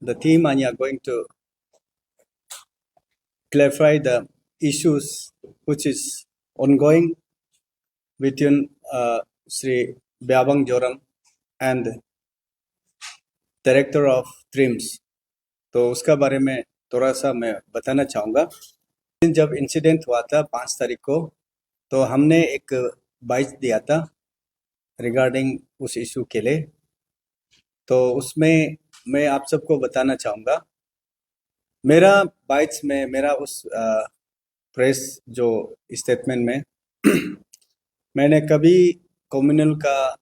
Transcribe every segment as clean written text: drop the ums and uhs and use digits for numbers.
the theme, and you are going to clarify the issues which is ongoing between Sri Byabang Joram and director of TRIMS. तो उसका बारे में थोड़ा सा मैं बताना चाहूँगा। जब इंसिडेंट हुआ था 5 तारीख को, तो हमने एक बाइट दिया था रिगार्डिंग उस इशू के लिए। तो उसमें मैं आप सबको बताना चाहूँगा, मेरा बाइट्स में, मेरा उस प्रेस जो स्टेटमेंट में मैंने कभी कम्युनल का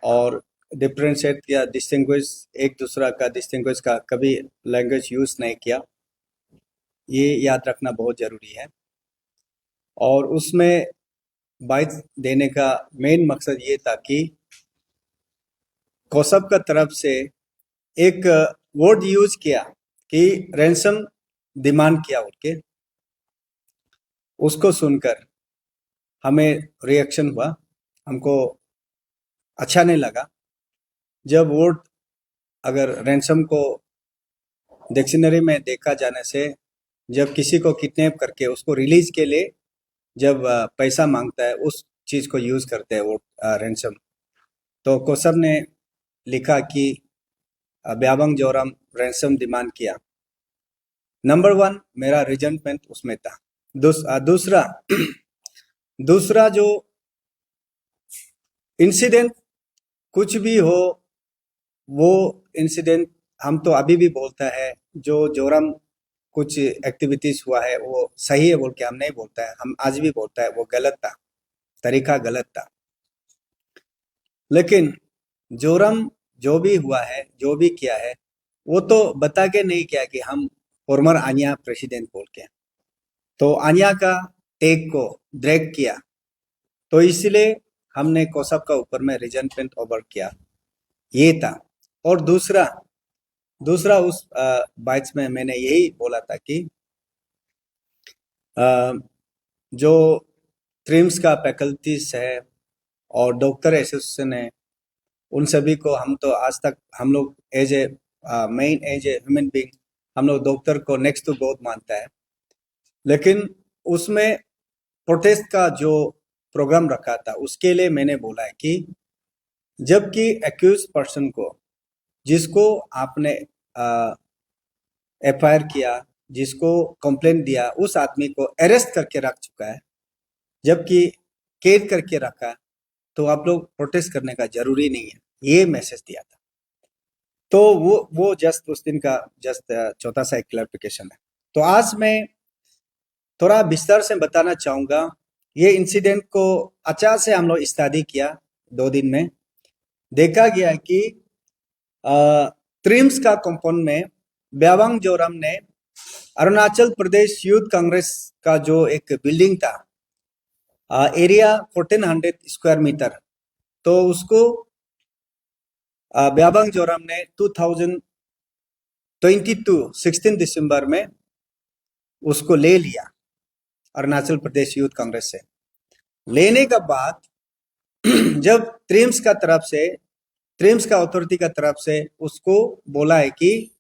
और डिफरेंशिएट या डिस्टिंग्विश, एक दूसरा का डिस्टिंग्विश का कभी लैंग्वेज यूज़ नहीं किया। ये याद रखना बहुत ज़रूरी है। और उसमें बाइट्स देने का मेन मकसद ये था कि कोसब का तरफ से एक वर्ड यूज किया कि रैंसम डिमांड किया उनके, उसको सुनकर हमें रिएक्शन हुआ, हमको अच्छा नहीं लगा। जब वर्ड अगर रैंसम को डिक्शनरी में देखा जाने से, जब किसी को किडनैप करके उसको रिलीज के लिए जब पैसा मांगता है, उस चीज़ को यूज़ करते हैं वो रैंसम। तो कोसब ने लिखा कि ब्याबंग जोरम रैंसम डिमांड किया। नंबर 1 मेरा रिजल्टमेंट उसमें था। दूसरा जो इंसिडेंट कुछ भी हो, वो इंसिडेंट हम तो अभी भी बोलता है, जो जोरम कुछ एक्टिविटीज हुआ है वो सही है बोल के हम नहीं बोलता है, हम आज भी बोलता है वो गलत था, तरीका गलत था। लेकिन जोरम जो भी हुआ है, जो भी किया है, वो तो बता के नहीं किया कि हम फॉर्मर आनिया प्रेसिडेंट बोल के। तो आनिया का टेक को ड्रैग किया, तो इसलिए हमने कोसब का ऊपर में रिजल्टमेंट ओवर किया, ये था। और दूसरा उस बाइट्स में मैंने यही बोला था कि जो ट्रिम्स का फैकल्टीज है और डॉक्टर एसोसिएशन है, उन सभी को हम तो आज तक हम लोग एज ए ह्यूमन बीइंग, हम लोग डॉक्टर को नेक्स्ट टू गॉड मानता है। लेकिन उसमें प्रोटेस्ट का जो प्रोग्राम रखा था, उसके लिए मैंने बोला है कि जबकि एक्यूज पर्सन को, जिसको आपने एफआईआर किया, जिसको कंप्लेंट दिया, उस आदमी को अरेस्ट करके रख चुका है, जबकि कैद करके रखा, तो आप लोग प्रोटेस्ट करने का जरूरी नहीं है, ये मैसेज दिया था। तो वो जस्ट उस दिन का जस्ट छोटा सा एक क्लैरिफिकेशन है। तो आज मैं थोड़ा विस्तार से बताना चाहूँगा। ये इंसिडेंट को अच्छा से हम लोग स्टडी किया, 2 दिन में देखा गया कि ट्रिम्स का कंपाउंड में ब्याबंग जोरम ने अरुणाचल प्रदेश यूथ कांग्रेस का जो एक बिल्डिंग था, एरिया 1400 स्क्वायर मीटर, तो उसको ब्याबंग जोरम ने 2022 16 दिसंबर में उसको ले लिया अरुणाचल प्रदेश यूथ कांग्रेस से। लेने का बाद जब ट्रिम्स का अथॉरिटी का तरफ से उसको बोला है कि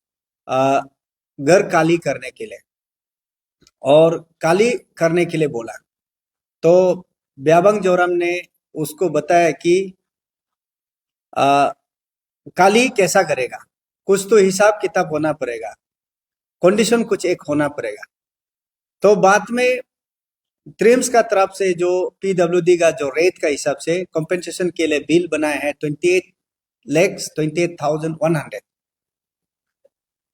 घर खाली करने के लिए, और खाली करने के लिए बोला, तो ब्याबंग जोरम ने उसको बताया कि खाली कैसा करेगा, कुछ तो हिसाब किताब होना पड़ेगा, कंडीशन कुछ एक होना पड़ेगा। तो बाद में ट्रिम्स का तरफ से जो पीडब्ल्यूडी का जो रेट का हिसाब से कंपेंसेशन के लिए बिल बनाया है 28,28,100।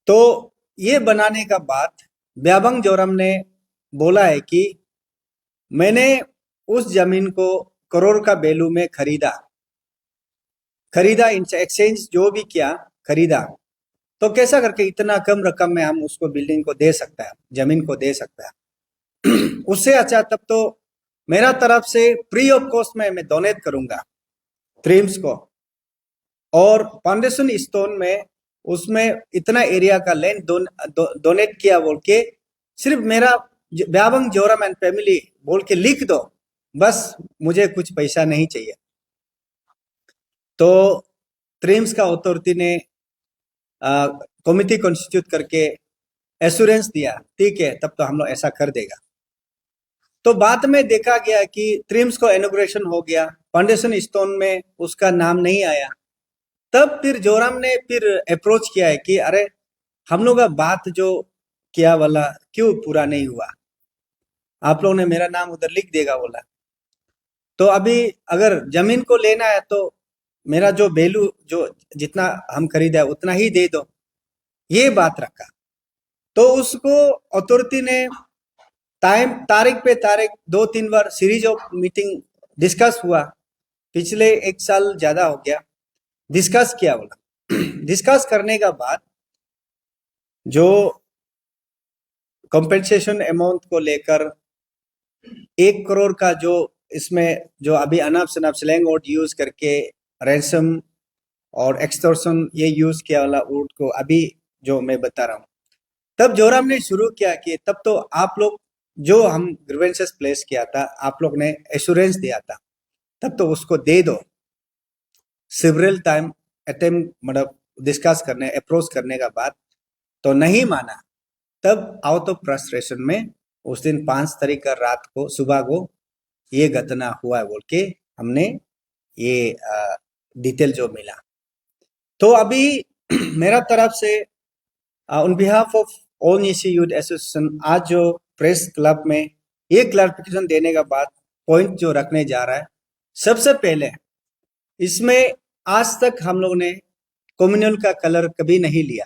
तो ये बनाने का बाद ब्याबंग जोरम ने बोला है कि मैंने उस जमीन को करोड़ का वैल्यू में खरीदा, एक्सचेंज जो भी किया, खरीदा, तो कैसा करके इतना कम रकम में हम उसको बिल्डिंग को दे सकता है, जमीन को दे सकता है। उससे अच्छा तब तो मेरा तरफ से फ्री ऑफ कॉस्ट में मैं डोनेट करूंगा ट्रिम्स को, और फाउंडेशन स्टोन में उसमें इतना एरिया का लैंड डोनेट किया बोल के, सिर्फ मेरा ब्याबंग जोरम एंड फैमिली बोल के लिख दो, बस मुझे कुछ पैसा नहीं चाहिए। तो ट्रिम्स का अथॉरिटी ने कमिटी कॉन्स्टिट्यूट करके एश्योरेंस दिया, ठीक है तब तो हम लोग ऐसा कर देगा। तो बाद में देखा गया कि ट्रिम्स को इनॉग्रेशन हो गया, फाउंडेशन स्टोन में उसका नाम नहीं आया। तब फिर जोराम ने फिर अप्रोच किया है कि अरे हम लोग का बात जो किया वाला क्यों पूरा नहीं हुआ, आप लोग ने मेरा नाम उधर लिख देगा बोला। तो अभी अगर जमीन को लेना है तो मेरा जो वैल्यू जो जितना हम खरीदा है उतना ही दे दो, ये बात रखा। तो उसको अथॉरिटी ने तारीख पे तारीख 2-3 बार सीरीज ऑफ मीटिंग डिस्कस हुआ, पिछले 1 साल ज्यादा हो गया डिस्कस किया बोला। डिस्कस करने का बाद जो कंपेंसेशन अमाउंट को लेकर 1 करोड़ का जो इसमें जो अभी अनाप शनाप स्लैंग वर्ड यूज करके रैंसम और एक्सटॉर्शन ये यूज किया वाला वर्ड को अभी जो मैं बता रहा हूँ, तब जोराम ने शुरू किया कि तब तो आप लोग जो हम ग्रीवेंसेस प्लेस किया था आप लोग ने एश्योरेंस दिया था, तब तो उसको दे दो। सिवरल टाइम अटेम्प्ट मतलब डिस्कस करने अप्रोच करने का बाद तो नहीं माना। तब आउट ऑफ फ्रस्ट्रेशन में उस दिन 5 तारीख का रात को सुबह को ये घटना हुआ है बोल के हमने ये डिटेल जो मिला। तो अभी मेरा तरफ से on behalf of all नीसी youth association आज जो प्रेस क्लब में ये क्लैरिफिकेशन देने का बाद पॉइंट जो रखने जा रहा है, सबसे पहले इसमें आज तक हम लोग ने कम्युनल का कलर कभी नहीं लिया।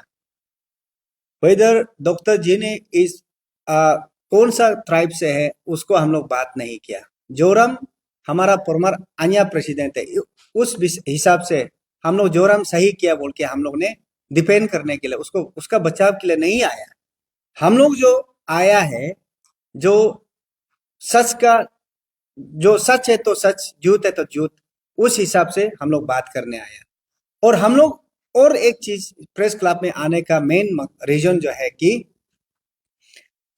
वेदर डॉक्टर जी ने इस कौन सा ट्राइब से है उसको हम लोग बात नहीं किया। जोरम हमारा फॉर्मर अन्या प्रेसिडेंट है, उस हिसाब से हम लोग जोरम सही किया बोल के हम लोग ने डिपेंड करने के लिए उसको उसका बचाव के लिए नहीं आया। हम लोग जो आया है जो सच का जो सच है तो सच, झूठ है तो झूठ, उस हिसाब से हम लोग बात करने आया। और हम लोग और एक चीज प्रेस क्लब में आने का मेन रीजन जो है कि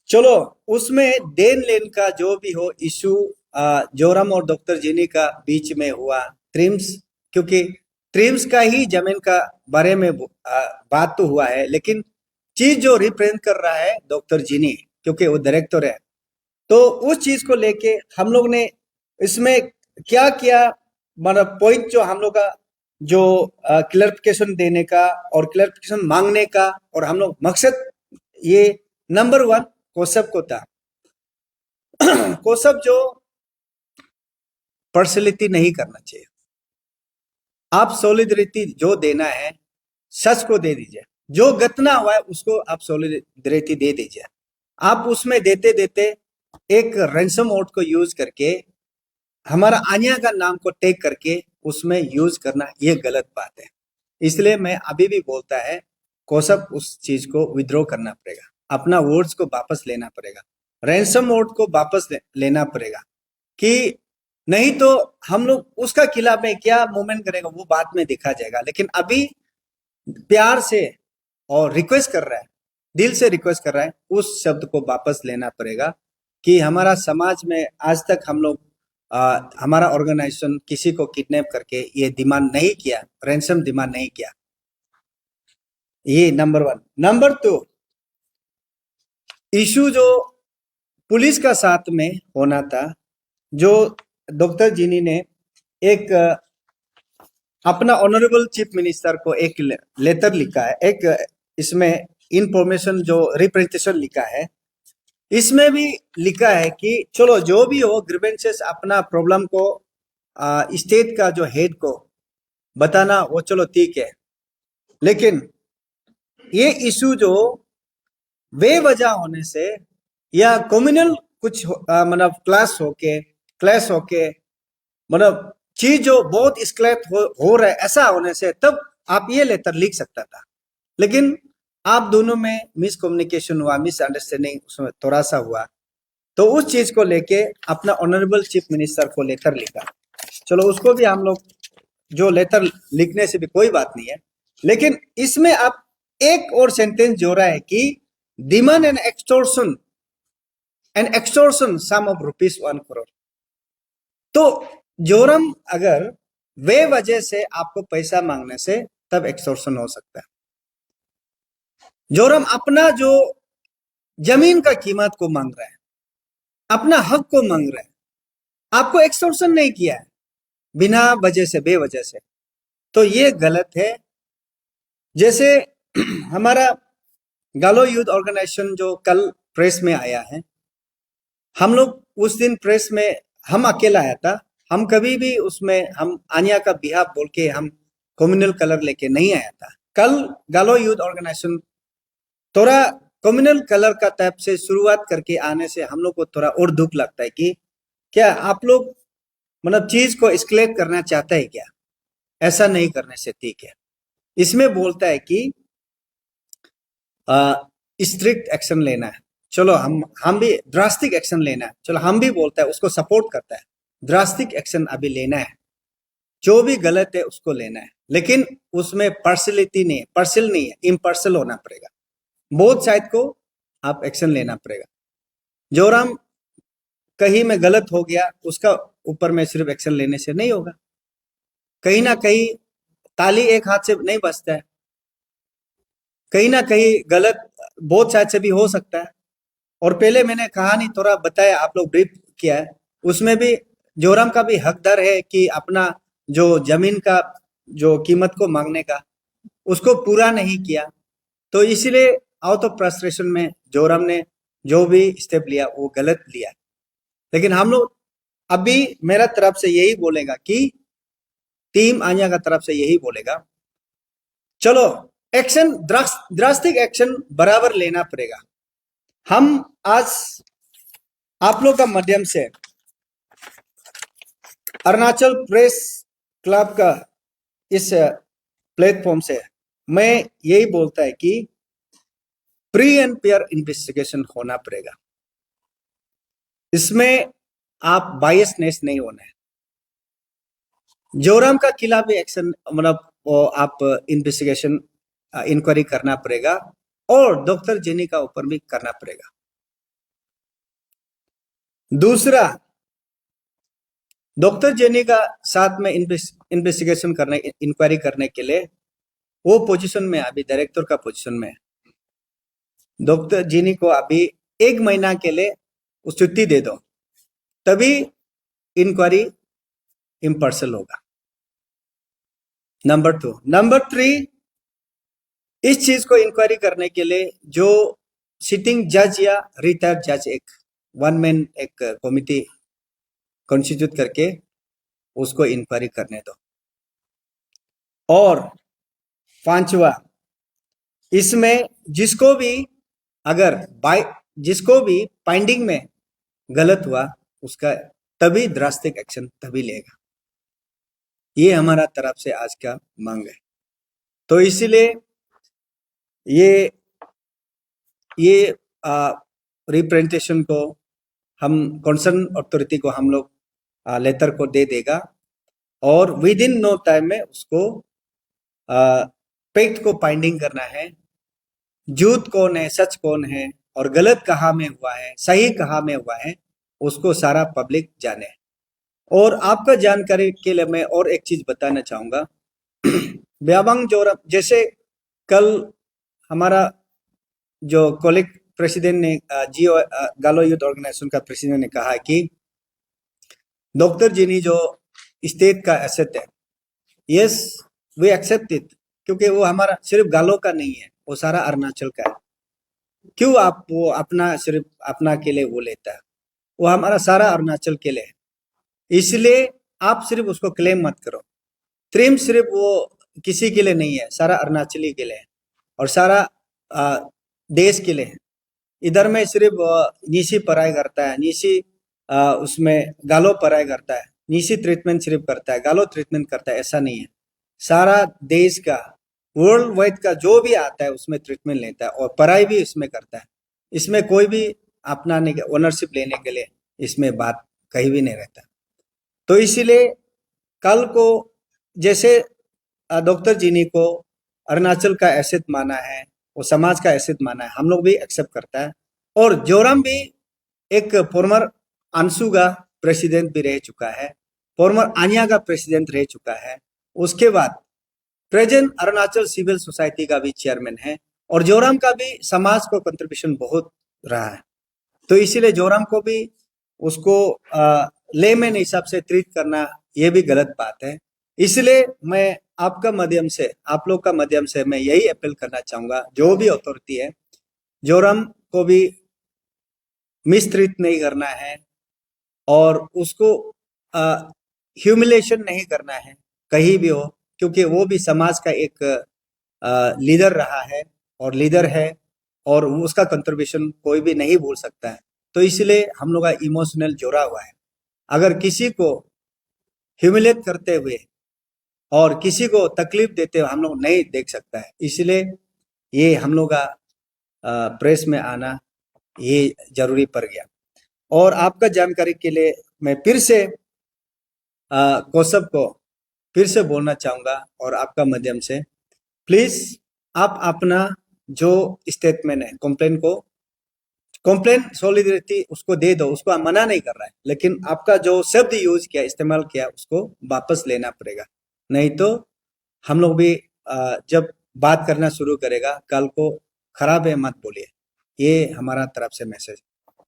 चलो उसमें देन लेन का जो भी हो इशू जोरम और डॉक्टर जिनी का बीच में हुआ ट्रिम्स, क्योंकि ट्रिम्स का ही जमीन का बारे में बात तो हुआ है, लेकिन चीज जो रिप्रेजेंट कर रहा है डॉक्टर जिनी क्योंकि वो डायरेक्टर है। तो उस चीज को लेके हम लोग ने इसमें क्या किया, मतलब पॉइंट जो हम लोग का जो क्लैरिफिकेशन देने का और क्लैरिफिकेशन मांगने का, और हम लोग मकसद ये नंबर 1 कोसब को था। कोसब जो पर्सनैलिटी नहीं करना चाहिए, आप सॉलिडरिटी जो देना है सच को दे दीजिए, जो घटना हुआ है उसको आप सॉलिडरिटी दे दीजिए। आप उसमें देते देते एक रैंसम वोट को यूज करके हमारा आन्या का नाम को टेक करके उसमें यूज करना ये गलत बात है। इसलिए मैं अभी भी बोलता है कोसब उस चीज को विड्रॉ करना पड़ेगा, अपना वोट्स को वापस लेना पड़ेगा, रैंसम वोट को वापस लेना पड़ेगा, कि नहीं तो हम लोग उसका खिलाफ में क्या मूवमेंट करेगा वो बाद में देखा जाएगा। लेकिन अभी प्यार से और रिक्वेस्ट कर रहा है, दिल से रिक्वेस्ट कर रहा है, उस शब्द को वापस लेना पड़ेगा कि हमारा समाज में आज तक हम लोग हमारा ऑर्गेनाइजेशन किसी को किडनैप करके ये डिमांड नहीं किया, रैंसम डिमांड नहीं किया। ये नंबर 1। नंबर 2, इशू जो पुलिस का साथ में होना था, जो डॉक्टर जिनी ने एक अपना ऑनरेबल चीफ मिनिस्टर को एक लेटर लिखा है, एक इसमें इंफॉर्मेशन जो रिप्रेजेंटेशन लिखा है, इसमें भी लिखा है कि चलो जो भी हो ग्रीवेंसेस अपना प्रॉब्लम को स्टेट का जो हेड को बताना वो चलो ठीक है, लेकिन ये इशू जो बेवजह होने से या कम्युनल कुछ मतलब क्लैश होके मतलब चीज जो बहुत स्क्लेट हो रहा है ऐसा होने से तब आप ये लेटर लिख सकता था। लेकिन आप दोनों में मिसकम्युनिकेशन हुआ, मिसअंडरस्टैंडिंग उसमें थोड़ा सा हुआ, तो उस चीज को लेके अपना ऑनरेबल चीफ मिनिस्टर को लेटर लिखा। चलो उसको भी हम लोग जो लेटर लिखने से भी कोई बात नहीं है, लेकिन इसमें आप एक और सेंटेंस जोड़ा है कि demand and extortion sum of ₹1 crore. तो जोरम अगर वे वजह से आपको पैसा मांगने से तब एक्सटॉर्शन हो सकता है। जोरम अपना जो जमीन का कीमत को मांग रहा है, अपना हक को मांग रहा है, आपको एक्सटॉर्शन नहीं किया है बिना वजह से, बेवजह से, तो ये गलत है। जैसे हमारा गालो यूथ ऑर्गेनाइजेशन जो कल प्रेस में आया है, हम लोग उस दिन प्रेस में हम अकेला आया था। हम कभी भी उसमें हम आनिया का बिहाफ बोल के हम कम्युनल कलर लेके नहीं आया था। कल गालो यूथ ऑर्गेनाइजेशन थोड़ा कम्युनल कलर का टाइप से शुरुआत करके आने से हम लोग को थोड़ा और दुख लगता है कि क्या आप लोग मतलब चीज को एस्केलेट करना चाहता है क्या? ऐसा नहीं करने से ठीक है। इसमें बोलता है कि स्ट्रिक्ट एक्शन लेना है, चलो हम भी ड्रास्टिक एक्शन लेना है, चलो हम भी बोलता है, उसको सपोर्ट करता है। ड्रास्टिक एक्शन अभी लेना है, जो भी गलत है उसको लेना है, लेकिन उसमें पार्शलिटी नहीं है, पार्शियल नहीं है, इम्पार्शियल होना पड़ेगा। बोथ साइड को आप एक्शन लेना पड़ेगा। जोराम कहीं में गलत हो गया, उसका ऊपर में सिर्फ एक्शन लेने से नहीं होगा। कहीं ना कहीं ताली एक हाथ से नहीं बजता है, कहीं ना कहीं गलत बोथ साइड से भी हो सकता है। और पहले मैंने कहानी थोड़ा बताया, आप लोग ब्रीफ किया है, उसमें भी जोराम का भी हकदार है कि अपना जो जमीन का जो कीमत को मांगने का, उसको पूरा नहीं किया, तो इसीलिए आउट ऑफ फ्रस्ट्रेशन में जोराम ने जो भी स्टेप लिया वो गलत लिया। लेकिन हम लोग अभी मेरा तरफ से यही बोलेगा कि टीम आनिया का तरफ से यही बोलेगा, चलो एक्शन ड्रास्टिक एक्शन बराबर लेना पड़ेगा। हम आज आप लोग का माध्यम से अरुणाचल प्रेस क्लब का इस प्लेटफॉर्म से मैं यही बोलता है कि फ्री एंड फेयर इन्वेस्टिगेशन होना पड़ेगा। इसमें आप बायसनेस नहीं होना है। जोराम का खिलाफ भी एक्शन मतलब आप इन्वेस्टिगेशन इंक्वायरी करना पड़ेगा, और डॉक्टर जेनी का ऊपर भी करना पड़ेगा। दूसरा, डॉक्टर जेनी का साथ में इन्वेस्टिगेशन करने, इंक्वायरी करने के लिए वो पोजीशन में, अभी डायरेक्टर का पोजीशन में डॉक्टर जेनी को अभी 1 महीना के लिए छुट्टी दे दो, तभी इंक्वायरी इम्पार्शियल होगा। नंबर 2, नंबर 3, इस चीज को इंक्वायरी करने के लिए जो सिटिंग जज या रिटायर्ड जज, एक वन मैन एक कमिटी कॉन्स्टिट्यूट करके उसको इंक्वायरी करने दो। और 5वां, इसमें जिसको भी जिसको भी फाइंडिंग में गलत हुआ उसका तभी ड्रास्टिक एक्शन तभी लेगा। ये हमारा तरफ से आज का मांग है। तो इसीलिए ये रिप्रेजेंटेशन को हम कंसर्न अथॉरिटी को हम लोग लेटर को दे देगा, और विद इन नो टाइम में उसको फैक्ट को फाइंडिंग करना है, झूठ कौन है, सच कौन है, और गलत कहाँ में हुआ है, सही कहाँ में हुआ है, उसको सारा पब्लिक जाने। और आपका जानकारी के लिए मैं और एक चीज बताना चाहूंगा। ब्याबंग जोरम, जैसे कल हमारा जो कॉलेज प्रेसिडेंट ने जियो गालो यूथ ऑर्गेनाइजेशन का प्रेसिडेंट ने कहा कि डॉक्टर जिनी जो स्टेट का एसेट है, यस वी एक्सेप्ट इट, क्योंकि वो हमारा सिर्फ गालो का नहीं है, वो सारा अरुणाचल का है। क्यों आप वो अपना सिर्फ अपना के लिए वो लेता है? वो हमारा सारा अरुणाचल के लिए है। इसलिए आप सिर्फ उसको क्लेम मत करो। क्लेम सिर्फ वो किसी के लिए नहीं है, सारा अरुणाचली के लिए है, और सारा देश के लिए है। इधर में सिर्फ नीसी पढ़ाई करता है, नीसी उसमें गालो पढ़ाई करता है, नीसी ट्रीटमेंट सिर्फ करता है, गालो ट्रीटमेंट करता है, ऐसा नहीं है। सारा देश का, वर्ल्ड वाइड का जो भी आता है उसमें ट्रीटमेंट लेता है, और पढ़ाई भी इसमें करता है। इसमें कोई भी अपना ओनरशिप लेने के लिए इसमें बात कहीं भी नहीं रहता। तो इसीलिए कल को जैसे डॉक्टर जिनी को अरुणाचल का एसेट माना है, वो समाज का एसेट माना है, हम लोग भी एक्सेप्ट करता है। और जोराम भी एक फॉर्मर अंशु का प्रेसिडेंट भी रह चुका है, फॉर्मर आनिया का प्रेसिडेंट रह चुका है, उसके बाद प्रेजेंट अरुणाचल सिविल सोसाइटी का भी चेयरमैन है। और जोराम का भी समाज को कंट्रीब्यूशन बहुत रहा है, तो इसीलिए जोराम को भी उसको लेमैन हिसाब से ट्रीट करना ये भी गलत बात है। इसलिए मैं आपका माध्यम से, आप लोग का माध्यम से मैं यही अपील करना चाहूंगा, जो भी अथॉरिटी है, जोराम को भी मिसट्रीट नहीं करना है और उसको ह्यूमिलेशन नहीं करना है कहीं भी हो, क्योंकि वो भी समाज का एक लीडर रहा है और लीडर है, और उसका कंट्रीब्यूशन कोई भी नहीं भूल सकता है। तो इसलिए हम लोग का इमोशनल जुड़ा हुआ है। अगर किसी को ह्यूमिलेट करते हुए और किसी को तकलीफ देते हुए हम लोग नहीं देख सकता है, इसलिए ये हम लोग का प्रेस में आना ये जरूरी पड़ गया। और आपका जानकारी के लिए मैं फिर से कौशब को फिर से बोलना चाहूंगा, और आपका माध्यम से प्लीज आप अपना जो स्टेटमेंट है, कंप्लेन सॉलिडरिटी उसको दे दो, उसको हम मना नहीं कर रहा है, लेकिन आपका जो शब्द यूज किया, इस्तेमाल किया, उसको वापस लेना पड़ेगा। नहीं तो हम लोग भी जब बात करना शुरू करेगा कल को खराब है मत बोलिए, ये हमारा तरफ से मैसेज।